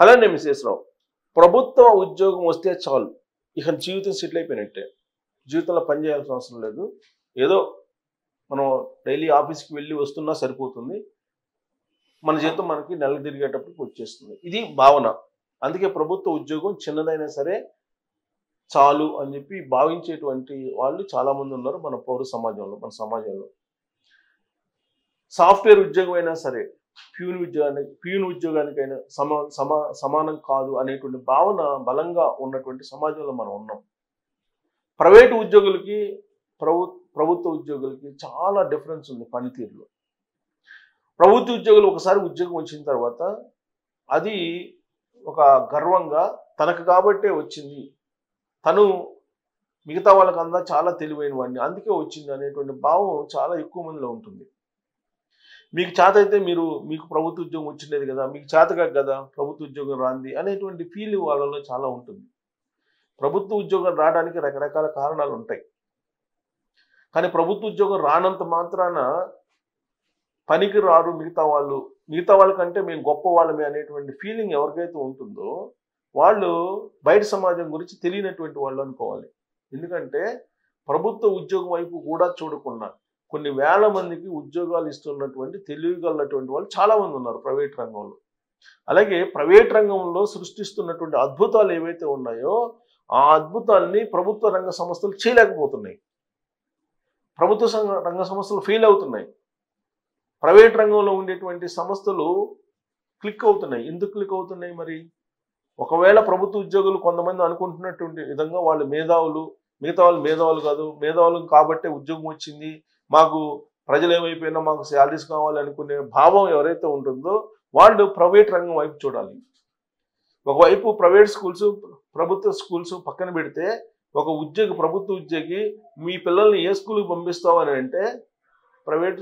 అలానే మిసెస్ రావు ప్రభుత్వ ఉద్యోగం వస్తే చాలు ఇక జీవితం సెటిల్ అయిపోయినట్టే. జీవితంలో పని చేయాల్సిన అవసరం లేదు. ఏదో మనం డైలీ ఆఫీస్కి వెళ్ళి వస్తున్నా సరిపోతుంది. మన జీతం మనకి నెలకు తిరిగేటప్పటికి వచ్చేస్తుంది. ఇది భావన. అందుకే ప్రభుత్వ ఉద్యోగం చిన్నదైనా సరే చాలు అని చెప్పి భావించేటువంటి వాళ్ళు చాలామంది ఉన్నారు మన పౌర సమాజంలో, మన సమాజంలో. సాఫ్ట్వేర్ ఉద్యోగం అయినా సరే ప్యూన్ ఉద్యోగానికైనా సమానం కాదు అనేటువంటి భావన బలంగా ఉన్నటువంటి సమాజంలో మనం ఉన్నాం. ప్రైవేటు ఉద్యోగులకి ప్రభుత్వ ఉద్యోగులకి చాలా డిఫరెన్స్ ఉంది పనితీరులో. ప్రభుత్వ ఉద్యోగులు ఒకసారి ఉద్యోగం వచ్చిన తర్వాత అది ఒక గర్వంగా తనకు కాబట్టే వచ్చింది, తను మిగతా వాళ్ళకంతా చాలా తెలివైన వాడిని అందుకే వచ్చింది అనేటువంటి భావం చాలా ఎక్కువ మందిలో ఉంటుంది. మీకు చేత అయితే మీకు ప్రభుత్వ ఉద్యోగం వచ్చిండేది కదా, మీకు చేతగా కదా ప్రభుత్వ ఉద్యోగం రాంది అనేటువంటి ఫీల్ వాళ్ళలో చాలా ఉంటుంది. ప్రభుత్వ ఉద్యోగం రావడానికి రకరకాల కారణాలు ఉంటాయి. కానీ ప్రభుత్వ ఉద్యోగం రానంత మాత్రాన పనికి రారు మిగతా వాళ్ళకంటే మేము గొప్ప వాళ్ళమే అనేటువంటి ఫీలింగ్ ఎవరికైతే ఉంటుందో వాళ్ళు బయట సమాజం గురించి తెలియనటువంటి వాళ్ళు అనుకోవాలి. ఎందుకంటే ప్రభుత్వ ఉద్యోగం వైపు కూడా చూడకుండా కొన్ని వేల మందికి ఉద్యోగాలు ఇస్తున్నటువంటి తెలియగలటువంటి వాళ్ళు చాలామంది ఉన్నారు ప్రైవేట్ రంగంలో. అలాగే ప్రైవేట్ రంగంలో సృష్టిస్తున్నటువంటి అద్భుతాలు ఏవైతే ఉన్నాయో ఆ అద్భుతాల్ని ప్రభుత్వ రంగ సంస్థలు చేయలేకపోతున్నాయి. ప్రభుత్వ రంగ సంస్థలు ఫెయిల్ అవుతున్నాయి. ప్రైవేట్ రంగంలో ఉండేటువంటి సంస్థలు క్లిక్ అవుతున్నాయి. ఎందుకు క్లిక్ అవుతున్నాయి మరి? ఒకవేళ ప్రభుత్వ ఉద్యోగులు కొంతమంది అనుకుంటున్నటువంటి విధంగా వాళ్ళు మేధావులు, మిగతా వాళ్ళు మేధావులు కాదు, మేధావులు కాబట్టే ఉద్యోగం వచ్చింది, మాకు ప్రజలు ఏమైపోయినా మాకు శాలరీస్ కావాలి అనుకునే భావం ఎవరైతే ఉంటుందో వాళ్ళు ప్రైవేట్ రంగం వైపు చూడాలి. ఒకవైపు ప్రైవేట్ స్కూల్స్, ప్రభుత్వ స్కూల్స్ పక్కన పెడితే ఒక ప్రభుత్వ ఉద్యోగి మీ పిల్లల్ని ఏ స్కూల్కి పంపిస్తామని అంటే ప్రైవేట్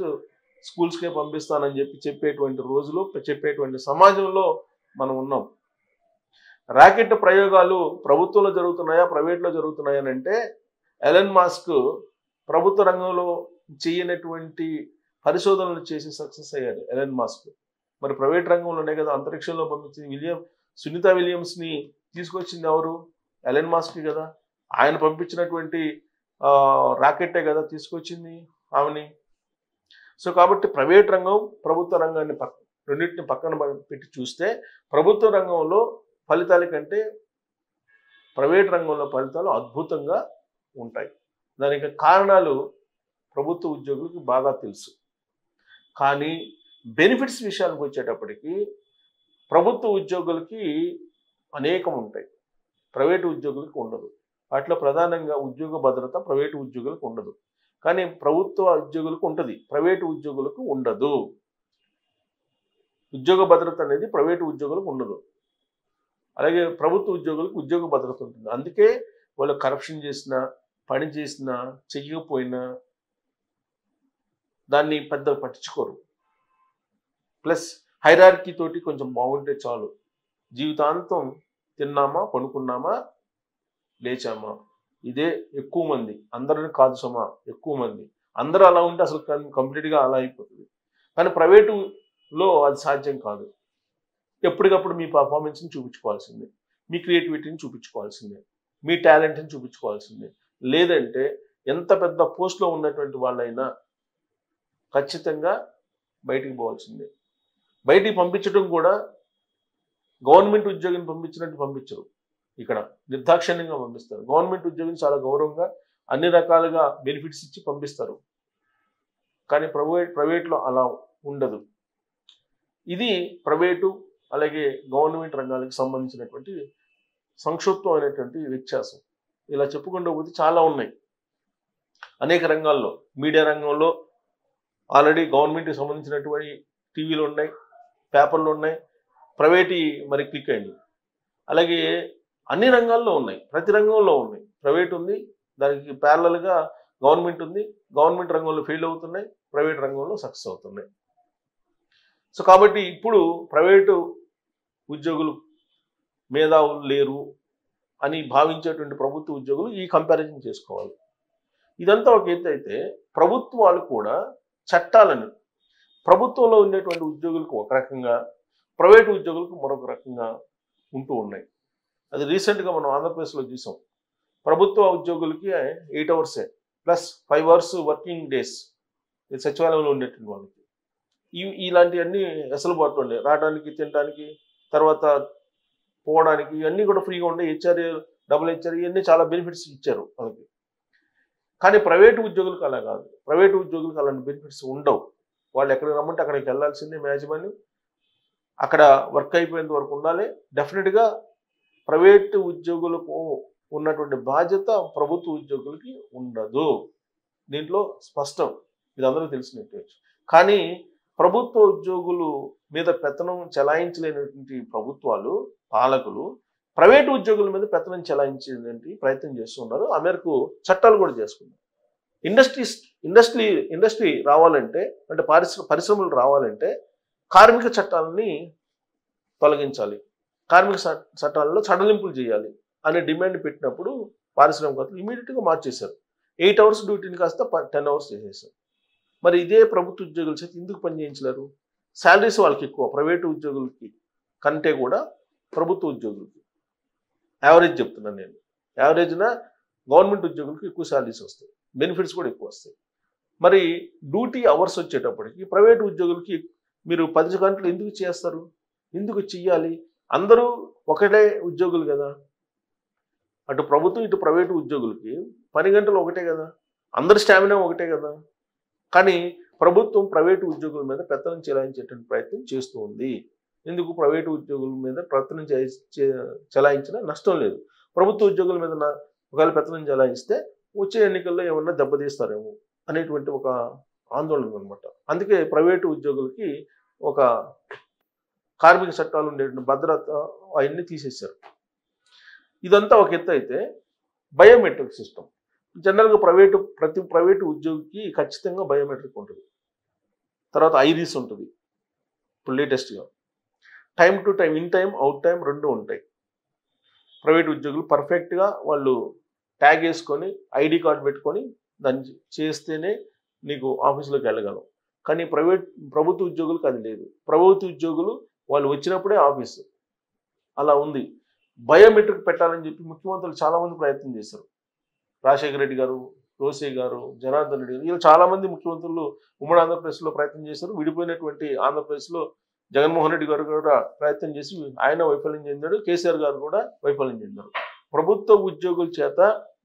స్కూల్స్కే పంపిస్తానని చెప్పేటువంటి రోజులు, చెప్పేటువంటి సమాజంలో మనం ఉన్నాం. రాకెట్ ప్రయోగాలు ప్రభుత్వంలో జరుగుతున్నాయా ప్రైవేట్లో జరుగుతున్నాయా అని అంటే ఎలన్ మస్క్ ప్రభుత్వ రంగంలో చేయనటువంటి పరిశోధనలు చేసి సక్సెస్ అయ్యాడు ఎలన్ మస్క్. మరి ప్రైవేట్ రంగంలోనే కదా అంతరిక్షంలో పంపించింది. సునీత విలియమ్స్ని తీసుకొచ్చింది ఎవరు? ఎలన్ మస్క్ కదా. ఆయన పంపించినటువంటి రాకెట్టే కదా తీసుకొచ్చింది ఆమెని. సో కాబట్టి ప్రైవేట్ రంగం ప్రభుత్వ రంగాన్ని రెండింటిని పక్కన పెట్టి చూస్తే ప్రభుత్వ రంగంలో ఫలితాల కంటే ప్రైవేట్ రంగంలో ఫలితాలు అద్భుతంగా ఉంటాయి. దానికి కారణాలు ప్రభుత్వ ఉద్యోగులకు బాగా తెలుసు. కానీ బెనిఫిట్స్ విషయానికి వచ్చేటప్పటికి ప్రభుత్వ ఉద్యోగులకి అనేకం ఉంటాయి, ప్రైవేటు ఉద్యోగులకు ఉండదు. వాటిలో ప్రధానంగా ఉద్యోగ భద్రత ప్రైవేటు ఉద్యోగులకు ఉండదు. కానీ ప్రభుత్వ ఉద్యోగులకు ఉంటుంది, ప్రైవేటు ఉద్యోగులకు ఉండదు. ఉద్యోగ భద్రత అనేది ప్రైవేటు ఉద్యోగులకు ఉండదు. అలాగే ప్రభుత్వ ఉద్యోగులకు ఉద్యోగ భద్రత ఉంటుంది. అందుకే వాళ్ళు కరప్షన్ చేసినా, పని చేసినా, చెయ్యకపోయినా దాన్ని పెద్దగా పట్టించుకోరు. ప్లస్ హైరార్కీ తోటి కొంచెం బాగుంటే చాలు, జీవితాంతం తిన్నామా, పడుకున్నామా, లేచామా, ఇదే ఎక్కువ మంది. అందరిని కాదు సుమా, ఎక్కువ మంది. అందరూ అలా ఉంటే అసలు కంప్లీట్గా అలా అయిపోతుంది. కానీ ప్రైవేటులో అది సాధ్యం కాదు. ఎప్పటికప్పుడు మీ పర్ఫార్మెన్స్ని చూపించుకోవాల్సిందే, మీ క్రియేటివిటీని చూపించుకోవాల్సిందే, మీ టాలెంట్ని చూపించుకోవాల్సిందే. లేదంటే ఎంత పెద్ద పోస్ట్లో ఉన్నటువంటి వాళ్ళైనా ఖచ్చితంగా బయటికి పోవాల్సిందే. బయటికి పంపించడం కూడా గవర్నమెంట్ ఉద్యోగిని పంపించినట్టు పంపించరు. ఇక్కడ నిర్దాక్షిణ్యంగా పంపిస్తారు. గవర్నమెంట్ ఉద్యోగిని చాలా గౌరవంగా అన్ని రకాలుగా బెనిఫిట్స్ ఇచ్చి పంపిస్తారు. కానీ ప్రైవేట్లో అలా ఉండదు. ఇది ప్రైవేటు అలాగే గవర్నమెంట్ రంగాలకు సంబంధించినటువంటి సంక్షిప్తమైనటువంటి వ్యత్యాసం. ఇలా చెప్పుకుంటూ పోతే చాలా ఉన్నాయి. అనేక రంగాల్లో, మీడియా రంగంలో ఆల్రెడీ గవర్నమెంట్కి సంబంధించినటువంటి టీవీలు ఉన్నాయి, పేపర్లు ఉన్నాయి, ప్రైవేట్ మరి క్లిక్ అయింది. అలాగే అన్ని రంగాల్లో ఉన్నాయి, ప్రతి రంగంలో ఉన్నాయి. ప్రైవేట్ ఉంది, దానికి ప్యారలల్గా గవర్నమెంట్ ఉంది. గవర్నమెంట్ రంగంలో ఫెయిల్ అవుతున్నాయి, ప్రైవేట్ రంగంలో సక్సెస్ అవుతున్నాయి. సో కాబట్టి ఇప్పుడు ప్రైవేటు ఉద్యోగులు మేధావులు లేరు అని భావించేటువంటి ప్రభుత్వ ఉద్యోగులు ఈ కంపారిజన్ చేసుకోవాలి. ఇదంతా ఒక ఎత్తు అయితే ప్రభుత్వాలు కూడా చట్టాలను ప్రభుత్వంలో ఉండేటువంటి ఉద్యోగులకు ఒక రకంగా, ప్రైవేటు ఉద్యోగులకు మరొక రకంగా ఉంటూ ఉన్నాయి. అది రీసెంట్గా మనం ఆంధ్రప్రదేశ్లో చూసాం. ప్రభుత్వ ఉద్యోగులకి 8 అవర్సే ప్లస్ 5 అవర్స్ వర్కింగ్ డేస్ సచివాలయంలో ఉండేటువంటి వాళ్ళకి. ఇలాంటివన్నీ వెసులుబాట్లు ఉండే, రావడానికి తినడానికి తర్వాత పోవడానికి ఇవన్నీ కూడా ఫ్రీగా ఉండే. హెచ్ఆర్ఏ డబుల్ హెచ్ఆర్ఏ ఇవన్నీ చాలా బెనిఫిట్స్ ఇచ్చారు వాళ్ళకి. కానీ ప్రైవేటు ఉద్యోగులకు అలా కాదు. ప్రైవేటు ఉద్యోగులకు అలాంటి బెనిఫిట్స్ ఉండవు. వాళ్ళు ఎక్కడికి రమ్మంటే అక్కడికి వెళ్ళాల్సిందే యాజమాన్యం. అక్కడ వర్క్ అయిపోయేంత వరకు ఉండాలి. డెఫినెట్గా ప్రైవేటు ఉద్యోగులకు ఉన్నటువంటి బాధ్యత ప్రభుత్వ ఉద్యోగులకి ఉండదు. దీంట్లో స్పష్టం, ఇది అందరూ తెలిసినట్టు. కానీ ప్రభుత్వ ఉద్యోగులు మీద పెత్తనం చెలాయించలేనటువంటి ప్రభుత్వాలు, పాలకులు ప్రైవేటు ఉద్యోగుల మీద పెత్తనం చెలాయించేటువంటి ప్రయత్నం చేస్తున్నారు. ఆ మేరకు చట్టాలు కూడా చేసుకున్నారు. ఇండస్ట్రీ రావాలంటే, అంటే పరిశ్రమలు రావాలంటే కార్మిక చట్టాలని తొలగించాలి, కార్మిక చట్టాలలో సడలింపులు చేయాలి అనే డిమాండ్ పెట్టినప్పుడు పారిశ్రామికవేత్తలు ఇమీడియట్గా మార్చేశారు. 8 అవర్స్ డ్యూటీని కాస్త 10 అవర్స్ చేసేసారు. మరి ఇదే ప్రభుత్వ ఉద్యోగుల చేత ఎందుకు పని చేయించలేరు? శాలరీస్ వాళ్ళకి ఎక్కువ, ప్రైవేటు ఉద్యోగులకి కంటే కూడా ప్రభుత్వ ఉద్యోగులకి యావరేజ్ చెప్తున్నాను నేను. యావరేజ్న గవర్నమెంట్ ఉద్యోగులకి ఎక్కువ శాలరీస్ వస్తాయి, బెనిఫిట్స్ కూడా ఎక్కువ వస్తాయి. మరి డ్యూటీ అవర్స్ వచ్చేటప్పటికి ప్రైవేటు ఉద్యోగులకి మీరు 10 గంటలు ఎందుకు చేస్తారు? ఎందుకు చెయ్యాలి? అందరూ ఒకటే ఉద్యోగులు కదా. అటు ప్రభుత్వం ఇటు ప్రైవేటు ఉద్యోగులకి 10 గంటలు ఒకటే కదా, అందరి స్టామినా ఒకటే కదా. కానీ ప్రభుత్వం ప్రైవేటు ఉద్యోగుల మీద పెత్తనం చెలాయించేటువంటి ప్రయత్నం చేస్తూ ఉంది. ఎందుకు? ప్రైవేటు ఉద్యోగుల మీద పెత్తనం చెలాయించినా నష్టం లేదు. ప్రభుత్వ ఉద్యోగుల మీద ఒకవేళ పెత్తనం చెలాయిస్తే వచ్చే ఎన్నికల్లో ఏమన్నా దెబ్బతీస్తారేమో అనేటువంటి ఒక ఆందోళన అనమాట. అందుకే ప్రైవేటు ఉద్యోగులకి ఒక కార్మిక చట్టాలు ఉండేటువంటి భద్రత అవన్నీ తీసేశారు. ఇదంతా ఒక ఎత్తు అయితే, బయోమెట్రిక్ సిస్టమ్ జనరల్గా ప్రతి ప్రైవేటు ఉద్యోగికి ఖచ్చితంగా బయోమెట్రిక్ ఉంటుంది. తర్వాత ఐరిస్ ఉంటుంది. ఇప్పుడు లేటెస్ట్గా time to time, in time out time రెండు ఉంటాయి. ప్రైవేట్ ఉద్యోగులు పర్ఫెక్ట్గా వాళ్ళు ట్యాగ్ వేసుకొని ఐడి కార్డు పెట్టుకొని దాన్ని చేస్తేనే నీకు ఆఫీసులోకి వెళ్ళగలవు. కానీ ప్రభుత్వ ఉద్యోగులకు అది లేదు. ప్రభుత్వ ఉద్యోగులు వాళ్ళు వచ్చినప్పుడే ఆఫీసు, అలా ఉంది. బయోమెట్రిక్ పెట్టాలని చెప్పి ముఖ్యమంత్రులు చాలామంది ప్రయత్నం చేశారు. రాజశేఖర రెడ్డి గారు, రోసే గారు, జనార్దన్ రెడ్డి గారు, ఇలా చాలామంది ముఖ్యమంత్రులు ఉమ్మడి ఆంధ్రప్రదేశ్లో ప్రయత్నం చేశారు. విడిపోయినటువంటి ఆంధ్రప్రదేశ్లో జగన్మోహన్ రెడ్డి గారు కూడా ప్రయత్నం చేసి ఆయన వైఫల్యం చెందాడు. కేసీఆర్ గారు కూడా వైఫల్యం చెందారు. ప్రభుత్వ ఉద్యోగుల చేత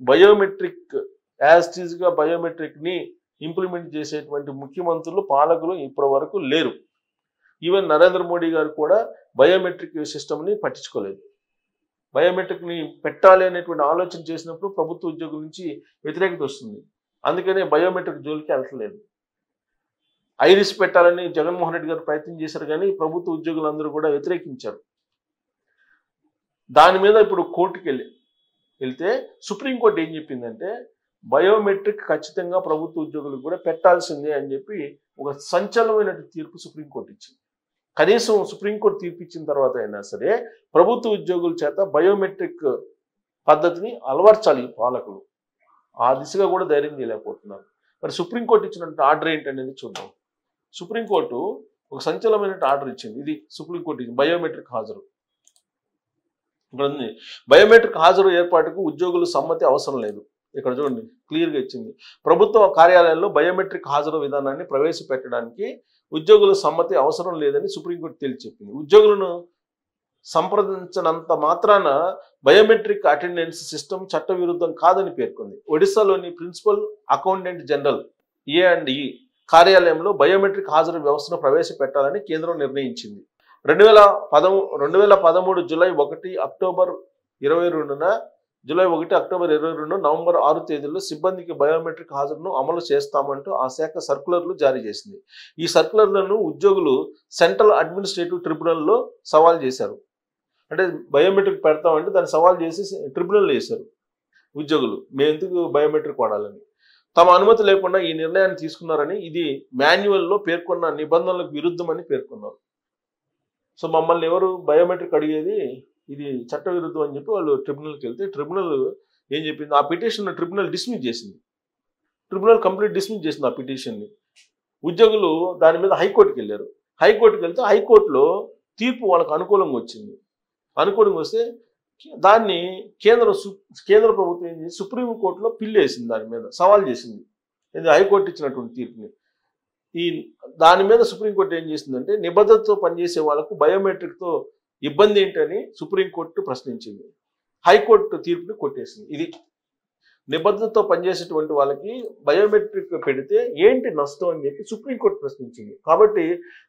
బయోమెట్రిక్ యాజ్టీజ్గా బయోమెట్రిక్ని ఇంప్లిమెంట్ చేసేటువంటి ముఖ్యమంత్రులు, పాలకులు ఇప్పటి వరకు లేరు. ఈవెన్ నరేంద్ర మోడీ గారు కూడా బయోమెట్రిక్ సిస్టమ్ని పట్టించుకోలేదు. బయోమెట్రిక్ని పెట్టాలి అనేటువంటి ఆలోచన చేసినప్పుడు ప్రభుత్వ ఉద్యోగుల నుంచి వ్యతిరేకత వస్తుంది. అందుకనే బయోమెట్రిక్ జోలికి వెళ్ళట్లేదు. ఐరిస్ పెట్టాలని జగన్మోహన్ రెడ్డి గారు ప్రయత్నం చేశారు, కానీ ప్రభుత్వ ఉద్యోగులందరూ కూడా వ్యతిరేకించారు. దాని మీద ఇప్పుడు కోర్టుకి వెళ్తే సుప్రీంకోర్టు ఏం చెప్పిందంటే, బయోమెట్రిక్ ఖచ్చితంగా ప్రభుత్వ ఉద్యోగులకు కూడా పెట్టాల్సిందే అని చెప్పి ఒక సంచలనమైన తీర్పు సుప్రీంకోర్టు ఇచ్చింది. కనీసం సుప్రీంకోర్టు తీర్పు ఇచ్చిన తర్వాత అయినా సరే ప్రభుత్వ ఉద్యోగుల చేత బయోమెట్రిక్ పద్ధతిని అలవర్చాలి పాలకులు. ఆ దిశగా కూడా ధైర్యం చేయలేకపోతున్నారు. మరి సుప్రీంకోర్టు ఇచ్చినటువంటి ఆర్డర్ ఏంటనేది చూద్దాం. సుప్రీంకోర్టు ఒక సంచలనమైన ఆర్డర్ ఇచ్చింది. ఇది సుప్రీంకోర్టు ఇచ్చింది, బయోమెట్రిక్ హాజరు. ఇక్కడ ఉంది, బయోమెట్రిక్ హాజరు ఏర్పాటుకు ఉద్యోగుల సమ్మతి అవసరం లేదు. ఇక్కడ చూడండి, క్లియర్గా ఇచ్చింది. ప్రభుత్వ కార్యాలయంలో బయోమెట్రిక్ హాజరు విధానాన్ని ప్రవేశపెట్టడానికి ఉద్యోగుల సమ్మతి అవసరం లేదని సుప్రీంకోర్టు తేల్చి చెప్పింది. ఉద్యోగులను సంప్రదించినంత మాత్రాన బయోమెట్రిక్ అటెండెన్స్ సిస్టమ్ చట్టవిరుద్ధం కాదని పేర్కొంది. ఒడిశాలోని ప్రిన్సిపల్ అకౌంటెంట్ జనరల్ A&E కార్యాలయంలో బయోమెట్రిక్ హాజరు వ్యవస్థను ప్రవేశపెట్టాలని కేంద్రం నిర్ణయించింది. 2013 జూలై 1 అక్టోబర్ 22న నవంబర్ 6 తేదీల్లో సిబ్బందికి బయోమెట్రిక్ హాజరును అమలు చేస్తామంటూ ఆ శాఖ సర్కులర్లు జారీ చేసింది. ఈ సర్కులర్లను ఉద్యోగులు సెంట్రల్ అడ్మినిస్ట్రేటివ్ ట్రిబ్యునల్లో సవాల్ చేశారు. అంటే బయోమెట్రిక్ పెడతామంటే దాన్ని సవాల్ చేసి ట్రిబ్యునల్ వేశారు ఉద్యోగులు, మేము ఎందుకు బయోమెట్రిక్ వాడాలని. తమ అనుమతి లేకుండా ఈ నిర్ణయాన్ని తీసుకున్నారని, ఇది మాన్యువల్లో పేర్కొన్న నిబంధనలకు విరుద్ధమని పేర్కొన్నారు. సో మమ్మల్ని ఎవరు బయోమెట్రిక్ అడిగేది, ఇది చట్టవిరుద్ధం అని చెప్పి వాళ్ళు ట్రిబ్యునల్కి వెళ్తే ట్రిబ్యునల్ ఏం చెప్పింది, ఆ పిటిషన్ ట్రిబ్యునల్ డిస్మిస్ చేసింది. ట్రిబ్యునల్ కంప్లీట్ డిస్మిస్ చేసింది ఆ పిటిషన్ని. ఉద్యోగులు దాని మీద హైకోర్టుకి వెళ్ళారు. హైకోర్టుకి వెళ్తే హైకోర్టులో తీర్పు వాళ్ళకు అనుకూలంగా వచ్చింది. అనుకోవడం వస్తే దాన్ని కేంద్ర ప్రభుత్వం ఏం చేసి సుప్రీంకోర్టులో పిల్లు వేసింది, దాని మీద సవాల్ చేసింది. ఇది హైకోర్టు ఇచ్చినటువంటి తీర్పుని. దాని మీద సుప్రీంకోర్టు ఏం చేసిందంటే నిబద్ధతతో పనిచేసే వాళ్ళకు బయోమెట్రిక్తో ఇబ్బంది ఏంటని సుప్రీంకోర్టు ప్రశ్నించింది. హైకోర్టు తీర్పుని కొట్టేసింది. ఇది నిబద్ధతతో పనిచేసేటువంటి వాళ్ళకి బయోమెట్రిక్ పెడితే ఏంటి నష్టం అని చెప్పి సుప్రీంకోర్టు ప్రశ్నించింది. కాబట్టి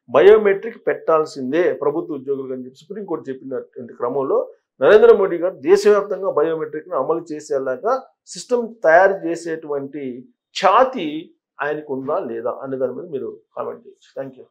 బయోమెట్రిక్ పెట్టాల్సిందే ప్రభుత్వ ఉద్యోగులు అని చెప్పి సుప్రీంకోర్టు చెప్పినటువంటి క్రమంలో నరేంద్ర మోడీ గారు దేశవ్యాప్తంగా బయోమెట్రిక్ను అమలు చేసేలాగా సిస్టమ్ తయారు చేసేటువంటి ఛాతి ఆయనకు ఉందా లేదా అనే దాని మీద మీరు కామెంట్ చేయొచ్చు. Thank you.